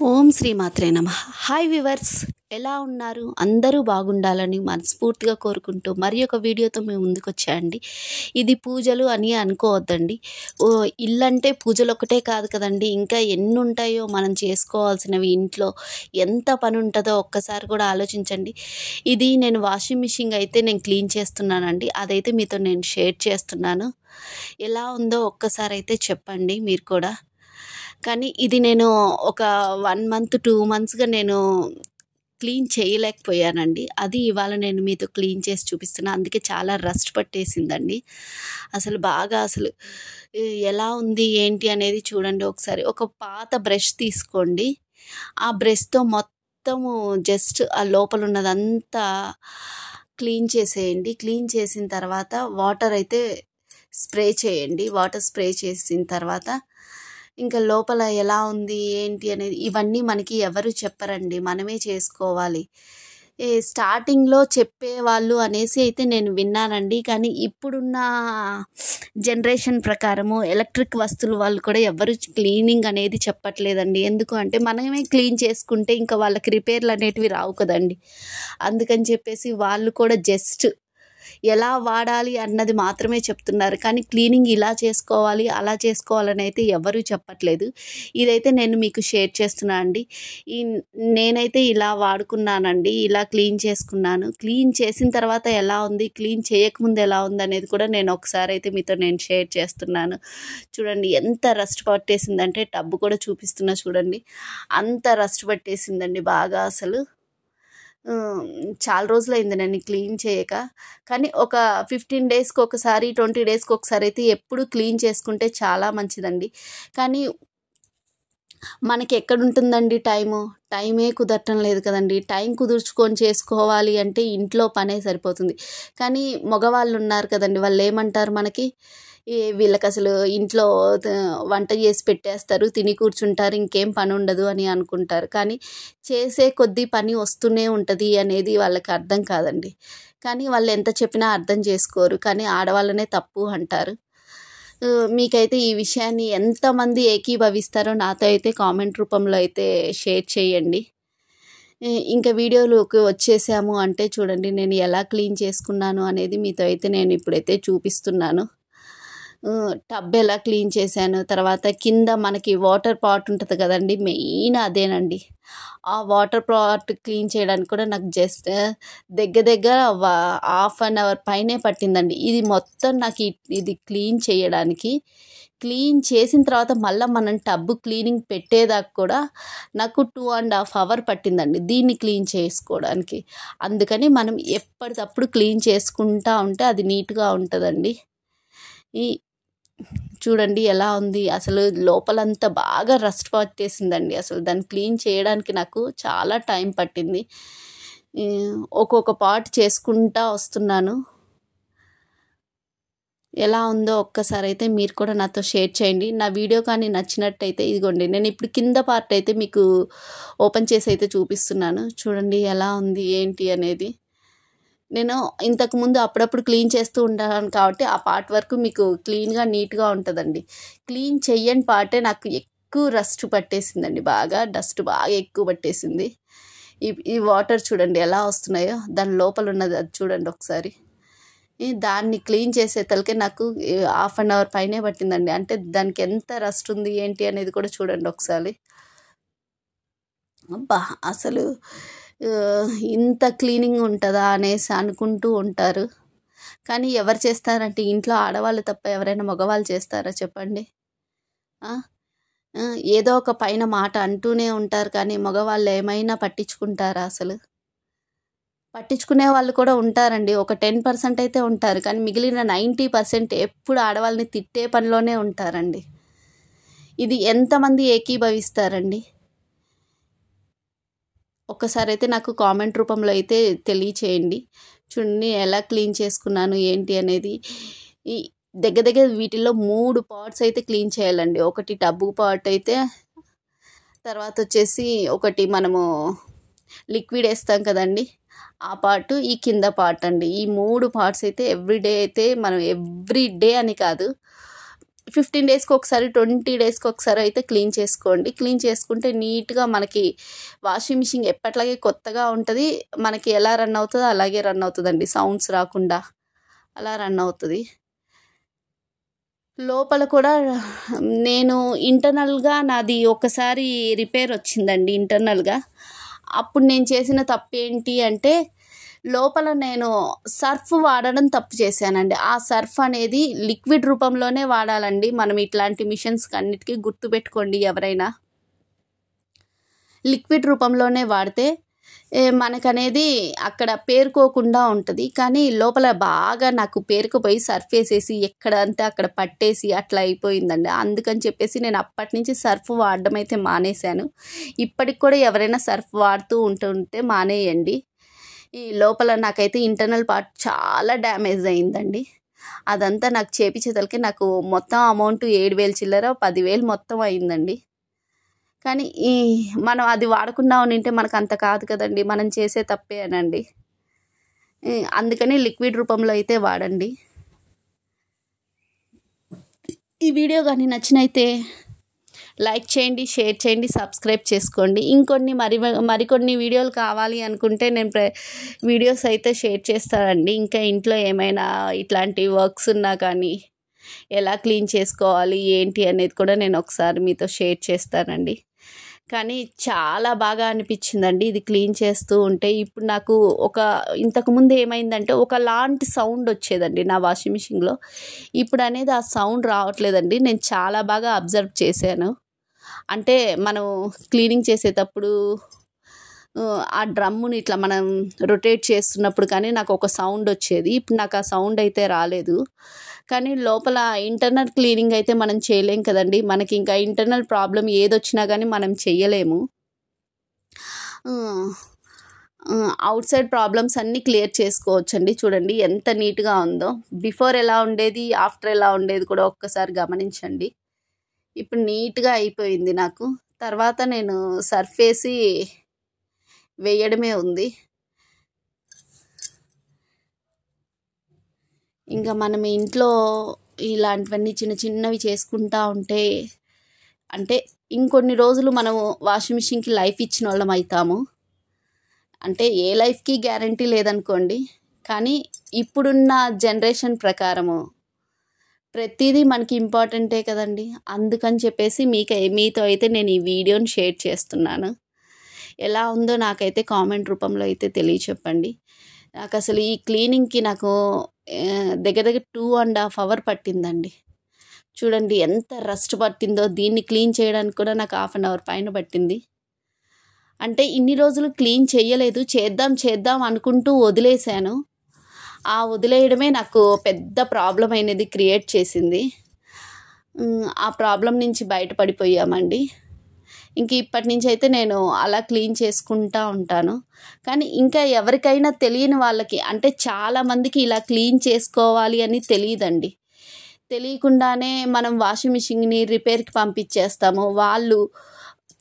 ఓం శ్రీ మాత్రే నమః. Hi viewers, ఎలా ఉన్నారు? అందరూ బాగుండాలని మనస్ఫూర్తిగా కోరుకుంటూ మరి ఒక వీడియోతో మేము ముందుకు వచ్చాయండి. ఇది పూజలు అని అనుకోవద్దండి. ఇల్లంటే పూజలు ఒకటే కాదు కదండి, ఇంకా ఎన్ని ఉంటాయో మనం చేసుకోవాల్సినవి. ఇంట్లో ఎంత పని ఉంటుందో ఒక్కసారి కూడా ఆలోచించండి. ఇది నేను వాషింగ్ మిషన్ అయితే నేను క్లీన్ చేస్తున్నానండి. అదైతే మీతో నేను షేర్ చేస్తున్నాను. ఎలా ఉందో ఒక్కసారి అయితే చెప్పండి మీరు కూడా. కానీ ఇది నేను ఒక 1 మంత్ 2 మంత్స్‌గా నేను క్లీన్ చేయలేకపోయానండి. అది ఇవాళ నేను మీతో క్లీన్ చేసి చూపిస్తున్నా. అందుకే చాలా రస్ట్ పట్టేసిందండి. అసలు బాగా ఎలా ఉంది ఏంటి అనేది చూడండి ఒకసారి. ఒక పాత బ్రష్ తీసుకోండి. ఆ బ్రష్‌తో మొత్తము జస్ట్ ఆ లోపల ఉన్నదంతా క్లీన్ చేసేయండి. క్లీన్ చేసిన తర్వాత వాటర్ అయితే స్ప్రే చేయండి. వాటర్ స్ప్రే చేసిన తర్వాత ఇంకా లోపల ఎలా ఉంది ఏంటి అనేది ఇవన్నీ మనకి ఎవరు చెప్పరండి, మనమే చేసుకోవాలి. స్టార్టింగ్లో చెప్పేవాళ్ళు అనేసి అయితే నేను విన్నానండి. కానీ ఇప్పుడున్న జనరేషన్ ప్రకారము ఎలక్ట్రిక్ వస్తువులు వాళ్ళు కూడా ఎవరు క్లీనింగ్ అనేది చెప్పట్లేదండి. ఎందుకు అంటే మనమే క్లీన్ చేసుకుంటే ఇంకా వాళ్ళకి రిపేర్లు అనేటివి రావు కదండి. అందుకని చెప్పేసి వాళ్ళు కూడా జస్ట్ ఎలా వాడాలి అన్నది మాత్రమే చెప్తున్నారు. కానీ క్లీనింగ్ ఇలా చేసుకోవాలి అలా చేసుకోవాలని అయితే ఎవరూ చెప్పట్లేదు. ఇదైతే నేను మీకు షేర్ చేస్తున్నా అండి. నేనైతే ఇలా వాడుకున్నానండి. ఇలా క్లీన్ చేసుకున్నాను. క్లీన్ చేసిన తర్వాత ఎలా ఉంది, క్లీన్ చేయకముందు ఎలా ఉంది అనేది కూడా నేను ఒకసారి అయితే మీతో నేను షేర్ చేస్తున్నాను. చూడండి ఎంత రస్ట్ పట్టేసిందంటే, టబ్బు కూడా చూపిస్తున్నా చూడండి. అంత రస్ట్ పట్టేసిందండి బాగా. చాలా రోజులైంది నేను క్లీన్ చేయక. కానీ ఒక 15 డేస్కి ఒకసారి 20 డేస్కి ఒకసారి అయితే ఎప్పుడు క్లీన్ చేసుకుంటే చాలా మంచిదండి. కానీ మనకి ఎక్కడుంటుందండి టైమే కుదరటం లేదు కదండి. టైం కుదుర్చుకొని చేసుకోవాలి అంటే ఇంట్లో పనే సరిపోతుంది. కానీ మగవాళ్ళు ఉన్నారు కదండి, వాళ్ళు ఏమంటారు మనకి, వీళ్ళకి అసలు ఇంట్లో వంట చేసి పెట్టేస్తారు, తిని కూర్చుంటారు, ఇంకేం పని ఉండదు అని అనుకుంటారు. కానీ చేసే కొద్దీ పని వస్తూనే ఉంటుంది అనేది వాళ్ళకి అర్థం కాదండి. కానీ వాళ్ళు ఎంత చెప్పినా అర్థం చేసుకోరు. కానీ ఆడవాళ్ళనే తప్పు అంటారు. మీకైతే ఈ విషయాన్ని ఎంతమంది ఏకీభవిస్తారో నాతో అయితే కామెంట్ రూపంలో అయితే షేర్ చేయండి. ఇంకా వీడియోలోకి వచ్చేసాము అంటే చూడండి, నేను ఎలా క్లీన్ చేసుకున్నాను అనేది మీతో అయితే నేను ఇప్పుడైతే చూపిస్తున్నాను. టబ్ ఎలా క్లీన్ చేశాను, తర్వాత కింద మనకి వాటర్ పాట్ ఉంటుంది కదండి, మెయిన్ అదేనండి. ఆ వాటర్ పాట్ క్లీన్ చేయడానికి కూడా నాకు జస్ట్ దగ్గర 1/2 అవర్ పైనే పట్టిందండి. ఇది మొత్తం నాకు ఇది క్లీన్ చేయడానికి. క్లీన్ చేసిన తర్వాత మళ్ళీ మనం టబ్ క్లీనింగ్ పెట్టేదాకా కూడా నాకు 2.5 అవర్ పట్టిందండి దీన్ని క్లీన్ చేసుకోవడానికి. అందుకని మనం ఎప్పటికప్పుడు క్లీన్ చేసుకుంటూ ఉంటే అది నీట్గా ఉంటుందండి. చూడండి ఎలా ఉంది, అసలు లోపలంతా బాగా రస్ట్ పట్టేసిందండి. అసలు దాన్ని క్లీన్ చేయడానికి నాకు చాలా టైం పట్టింది. ఒక్కొక్క పార్ట్ చేసుకుంటా వస్తున్నాను. ఎలా ఉందో ఒక్కసారి అయితే మీరు కూడా నాతో షేర్ చేయండి. నా వీడియో కానీ నచ్చినట్టయితే ఇదిగోండి, నేను ఇప్పుడు కింద పార్ట్ అయితే మీకు ఓపెన్ చేసి అయితే చూపిస్తున్నాను. చూడండి ఎలా ఉంది ఏంటి అనేది. నేను ఇంతకుముందు అప్పుడప్పుడు క్లీన్ చేస్తూ ఉంటాను కాబట్టి ఆ పార్ట్ వరకు మీకు క్లీన్గా నీట్గా ఉంటుందండి. క్లీన్ చెయ్యని పార్టే నాకు ఎక్కువ రస్ట్ పట్టేసిందండి. బాగా డస్ట్ బాగా ఎక్కువ పట్టేసింది. ఈ వాటర్ చూడండి ఎలా వస్తున్నాయో, దాని లోపల ఉన్నది అది చూడండి ఒకసారి. దాన్ని క్లీన్ చేసే తలకే నాకు 1/2 అవర్ పైనే పట్టిందండి. అంటే దానికి ఎంత రస్ట్ ఉంది ఏంటి అనేది కూడా చూడండి ఒకసారి. అబ్బా, అసలు ఇంత క్లీనింగ్ ఉంటుందా అనేసి అనుకుంటూ ఉంటారు. కానీ ఎవరు చేస్తారంటే ఇంట్లో ఆడవాళ్ళు తప్ప ఎవరైనా మగవాళ్ళు చేస్తారా చెప్పండి? ఏదో ఒక పైన మాట అంటూనే ఉంటారు. కానీ మగవాళ్ళు ఏమైనా పట్టించుకుంటారా అసలు? పట్టించుకునే వాళ్ళు కూడా ఉంటారండి. ఒక 10% అయితే ఉంటారు. కానీ మిగిలిన 90% ఎప్పుడు ఆడవాళ్ళని తిట్టే పనిలోనే ఉంటారండి. ఇది ఎంతమంది ఏకీభవిస్తారండి? ఒక్కసారి అయితే నాకు కామెంట్ రూపంలో అయితే తెలియచేయండి. చూడండి ఎలా క్లీన్ చేసుకున్నాను ఏంటి అనేది. ఈ దగ్గర వీటిల్లో 3 పార్ట్స్ అయితే క్లీన్ చేయాలండి. ఒకటి టబ్బు పార్ట్ అయితే, తర్వాత వచ్చేసి ఒకటి మనము లిక్విడ్ వేస్తాం కదండి ఆ పార్ట్, ఈ కింద పార్ట్ అండి. ఈ 3 పార్ట్స్ అయితే ఎవ్రీడే అయితే మనం ఎవ్రీ డే అని కాదు, 15 డేస్కి ఒకసారి 20 డేస్కి ఒకసారి అయితే క్లీన్ చేసుకోండి. క్లీన్ చేసుకుంటే నీట్గా మనకి వాషింగ్ మిషన్ ఎప్పట్లాగే కొత్తగా ఉంటుంది. మనకి ఎలా రన్ అవుతుందో అలాగే రన్ అవుతుందండి, సౌండ్స్ రాకుండా అలా రన్ అవుతుంది. లోపల కూడా నేను ఇంటర్నల్గా నాది ఒకసారి రిపేర్ వచ్చిందండి ఇంటర్నల్గా. అప్పుడు నేను చేసిన తప్పు ఏంటి అంటే లోపల నేను సర్ఫ్ వాడడం తప్పు చేశానండి. ఆ సర్ఫ్ అనేది లిక్విడ్ రూపంలోనే వాడాలండి. మనం ఇట్లాంటి మిషన్స్కి అన్నిటికీ గుర్తుపెట్టుకోండి, ఎవరైనా లిక్విడ్ రూపంలోనే వాడితే మనకనేది అక్కడ పేరుకోకుండా ఉంటుంది. కానీ లోపల బాగా నాకు పేరుకుపోయి సర్ఫ్ వేసేసి ఎక్కడంటే అక్కడ పట్టేసి అట్లా అయిపోయిందండి. అందుకని చెప్పేసి నేను అప్పటి నుంచి సర్ఫ్ వాడడం అయితే మానేశాను. ఇప్పటికి కూడా ఎవరైనా సర్ఫ్ వాడుతూ ఉంటుంటే మానేయండి. ఈ లోపల నాకైతే ఇంటర్నల్ పార్ట్ చాలా డ్యామేజ్ అయిందండి. అదంతా నాకు చేపించేతలకి నాకు మొత్తం అమౌంట్ 7,000 చిల్లర 10,000 మొత్తం అయిందండి. కానీ మనం అది వాడకుండా ఉంటే మనకు అంత కాదు కదండి, మనం చేసే తప్పే అనండి. అందుకని లిక్విడ్ రూపంలో అయితే వాడండి. ఈ వీడియో కానీ నచ్చినైతే లైక్ చేయండి, షేర్ చేయండి, సబ్స్క్రైబ్ చేసుకోండి. మరికొన్ని వీడియోలు కావాలి అనుకుంటే నేను వీడియోస్ అయితే షేర్ చేస్తానండి. ఇంకా ఇంట్లో ఏమైనా ఇట్లాంటి వర్క్స్ ఉన్నా కానీ ఎలా క్లీన్ చేసుకోవాలి ఏంటి అనేది కూడా నేను ఒకసారి మీతో షేర్ చేస్తానండి. కానీ చాలా బాగా అనిపించిందండి ఇది క్లీన్ చేస్తూ ఉంటే. ఇప్పుడు నాకు ఇంతకుముందు ఏమైందంటే ఒకలాంటి సౌండ్ వచ్చేదండి నా వాషింగ్ మిషన్లో. ఇప్పుడు అనేది ఆ సౌండ్ రావట్లేదండి. నేను చాలా బాగా అబ్జర్వ్ చేశాను. అంటే మనం క్లీనింగ్ చేసేటప్పుడు ఆ డ్రమ్ముని ఇట్లా మనం రొటేట్ చేస్తున్నప్పుడు కానీ నాకు ఒక సౌండ్ వచ్చేది. ఇప్పుడు నాకు ఆ సౌండ్ అయితే రాలేదు. కానీ లోపల ఇంటర్నల్ క్లీనింగ్ అయితే మనం చేయలేం కదండి. మనకి ఇంకా ఇంటర్నల్ ప్రాబ్లం ఏదొచ్చినా కానీ మనం చెయ్యలేము. అవుట్ సైడ్ ప్రాబ్లమ్స్ అన్నీ క్లియర్ చేసుకోవచ్చండి. చూడండి ఎంత నీట్గా ఉందో. బిఫోర్ ఎలా ఉండేది, ఆఫ్టర్ ఎలా ఉండేది కూడా ఒక్కసారి గమనించండి. ఇప్పుడు నీట్గా అయిపోయింది నాకు. తర్వాత నేను సర్ఫ్ వేసి వేయడమే ఉంది. ఇంకా మనం ఇంట్లో ఇలాంటివన్నీ చిన్న చిన్నవి చేసుకుంటూ ఉంటే అంటే ఇంకొన్ని రోజులు మనము వాషింగ్ మిషన్కి లైఫ్ ఇచ్చిన వాళ్ళం అవుతాము. అంటే ఏ లైఫ్కి గ్యారంటీ లేదనుకోండి, కానీ ఇప్పుడున్న జనరేషన్ ప్రకారము ప్రతిదీ మనకి ఇంపార్టెంటే కదండి. అందుకని చెప్పేసి మీతో అయితే నేను ఈ వీడియోని షేర్ చేస్తున్నాను. ఎలా ఉందో నాకైతే కామెంట్ రూపంలో అయితే తెలియచెప్పండి. నాకు అసలు ఈ క్లీనింగ్కి నాకు దగ్గర 2.5 hours పట్టిందండి. చూడండి ఎంత రస్ట్ పట్టిందో. దీన్ని క్లీన్ చేయడానికి కూడా నాకు 1/2 hour పైన పట్టింది. అంటే ఇన్ని రోజులు క్లీన్ చేయలేదు, చేద్దాం అనుకుంటూ వదిలేశాను. ఆ వదిలేయడమే నాకు పెద్ద ప్రాబ్లం అనేది క్రియేట్ చేసింది. ఆ ప్రాబ్లం నుంచి బయటపడిపోయామండి. ఇంక ఇప్పటి నుంచి అయితే నేను అలా క్లీన్ చేసుకుంటూ ఉంటాను. కానీ ఇంకా ఎవరికైనా తెలియని వాళ్ళకి, అంటే చాలామందికి ఇలా క్లీన్ చేసుకోవాలి అని తెలియదండి. తెలియకుండానే మనం వాషింగ్ మిషన్ని రిపేర్కి పంపించేస్తాము. వాళ్ళు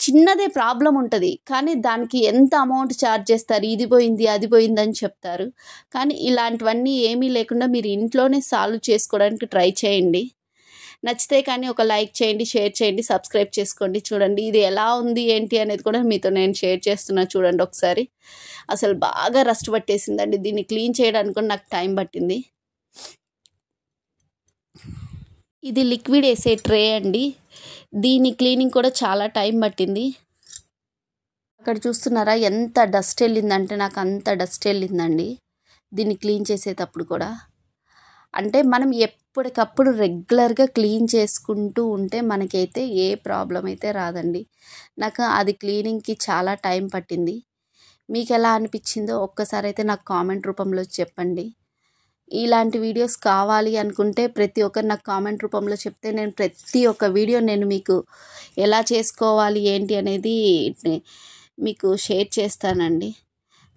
చిన్నదే ప్రాబ్లం ఉంటుంది, కానీ దానికి ఎంత అమౌంట్ ఛార్జ్ చేస్తారు, ఇది పోయింది అది పోయిందని చెప్తారు. కానీ ఇలాంటివన్నీ ఏమీ లేకుండా మీరు ఇంట్లోనే సాల్వ్ చేసుకోవడానికి ట్రై చేయండి. నచ్చితే కానీ ఒక లైక్ చేయండి, షేర్ చేయండి, సబ్స్క్రైబ్ చేసుకోండి. చూడండి ఇది ఎలా ఉంది ఏంటి అనేది కూడా మీతో నేను షేర్ చేస్తున్నా. చూడండి ఒకసారి. అసలు బాగా రస్ట్ పట్టేసిందండి. దీన్ని క్లీన్ చేయడానికి కూడా నాకు టైం పట్టింది. ఇది లిక్విడ్ వేసే ట్రే అండి. దీని క్లీనింగ్ కూడా చాలా టైం పట్టింది. అక్కడ చూస్తున్నారా ఎంత డస్ట్ వెళ్ళిందంటే నాకు అంత డస్ట్ వెళ్ళిందండి దీన్ని క్లీన్ చేసేటప్పుడు కూడా. అంటే మనం ఎప్పటికప్పుడు రెగ్యులర్గా క్లీన్ చేసుకుంటూ ఉంటే మనకైతే ఏ ప్రాబ్లం అయితే రాదండి. నాకు అది క్లీనింగ్కి చాలా టైం పట్టింది. మీకు ఎలా అనిపించిందో ఒక్కసారి అయితే నాకు కామెంట్ రూపంలో చెప్పండి. ఇలాంటి వీడియోస్ కావాలి అనుకుంటే ప్రతి ఒక్కరు నాకు కామెంట్ రూపంలో చెప్తే నేను ప్రతి ఒక్క వీడియో నేను మీకు ఎలా చేసుకోవాలి ఏంటి అనేది మీకు షేర్ చేస్తానండి.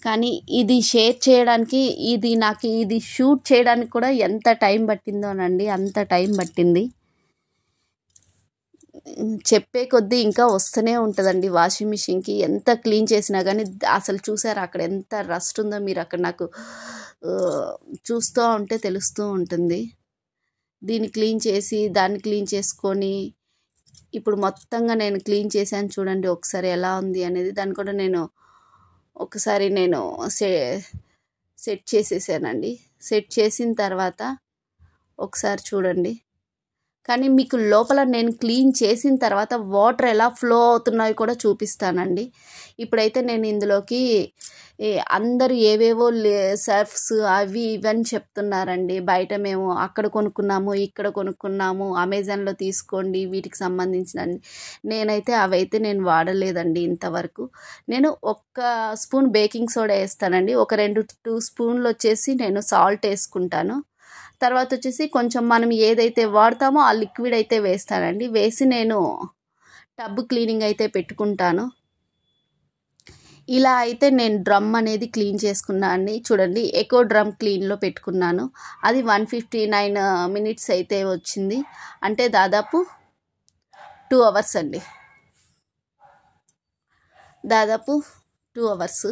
కానీ ఇది షేర్ చేయడానికి నాకు ఇది షూట్ చేయడానికి కూడా ఎంత టైం పట్టిందోనండి, అంత టైం పట్టింది. చెప్పే కొద్దీ ఇంకా వస్తూనే ఉంటుందండి. వాషింగ్ మిషన్కి ఎంత క్లీన్ చేసినా కానీ అసలు చూసారా అక్కడ ఎంత రస్ట్ ఉందో. మీరు అక్కడ నాకు చూస్తూ ఉంటే తెలుస్తూ ఉంటుంది. దీన్ని క్లీన్ చేసి దాన్ని క్లీన్ చేసుకొని ఇప్పుడు మొత్తంగా నేను క్లీన్ చేశాను చూడండి ఒకసారి ఎలా ఉంది అనేది. దాన్ని కూడా నేను ఒకసారి నేను సెట్ చేసేసానండి. సెట్ చేసిన తర్వాత ఒకసారి చూడండి. కానీ మీకు లోపల నేను క్లీన్ చేసిన తర్వాత వాటర్ ఎలా ఫ్లో అవుతున్నాయో కూడా చూపిస్తానండి. ఇప్పుడైతే నేను ఇందులోకి అందరూ ఏవేవో సర్ఫ్స్ అవి ఇవని చెప్తున్నారండి. బయట మేము అక్కడ కొనుక్కున్నాము, ఇక్కడ కొనుక్కున్నాము, అమెజాన్లో తీసుకోండి వీటికి సంబంధించిన. నేనైతే అవైతే నేను వాడలేదండి ఇంతవరకు. నేను 1 స్పూన్ బేకింగ్ సోడా వేస్తానండి. ఒక 2 స్పూన్లు వచ్చేసి నేను సాల్ట్ వేసుకుంటాను. తర్వాత వచ్చేసి కొంచెం మనం ఏదైతే వాడతామో ఆ లిక్విడ్ అయితే వేస్తానండి. వేసి నేను టబ్ క్లీనింగ్ అయితే పెట్టుకుంటాను. ఇలా అయితే నేను డ్రమ్ అనేది క్లీన్ చేసుకున్నాను అండి. చూడండి ఎకో డ్రమ్ క్లీన్లో పెట్టుకున్నాను. అది 159 మినిట్స్ అయితే వచ్చింది. అంటే దాదాపు 2 అవర్స్ అండి. దాదాపు 2 అవర్స్.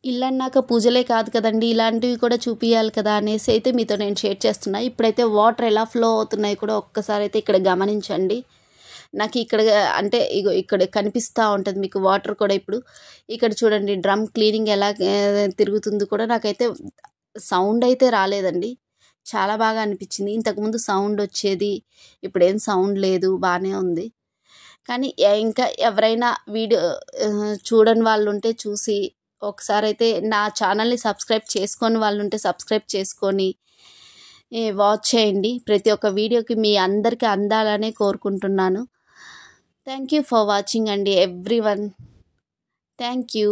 ఇల్లన్నాక పూజలే కాదు కదండి, ఇలాంటివి కూడా చూపించాలి కదా అనేసి అయితే మీతో నేను షేర్ చేస్తున్నా. ఇప్పుడైతే వాటర్ ఎలా ఫ్లో అవుతున్నాయి కూడా ఒక్కసారి అయితే ఇక్కడ గమనించండి. నాకు ఇక్కడ అంటే ఇగో ఇక్కడ కనిపిస్తూ ఉంటుంది మీకు వాటర్ కూడా. ఇప్పుడు ఇక్కడ చూడండి డ్రమ్ క్లీనింగ్ ఎలా తిరుగుతుందో కూడా. నాకైతే సౌండ్ అయితే రాలేదండి, చాలా బాగా అనిపించింది. ఇంతకుముందు సౌండ్ వచ్చేది, ఇప్పుడేం సౌండ్ లేదు, బాగానే ఉంది. కానీ ఇంకా ఎవరైనా వీడియో చూడని వాళ్ళు ఉంటే చూసి ఒకసారి అయితే నా ఛానల్ని సబ్స్క్రైబ్ చేసుకొని వాళ్ళు ఉంటే సబ్స్క్రైబ్ చేసుకొని వాచ్ చేయండి. ప్రతి ఒక్క వీడియోకి మీ అందరికీ అందాలనే కోరుకుంటున్నాను. థ్యాంక్ యూ ఫర్ వాచింగ్ అండి ఎవ్రీవన్. Thank you.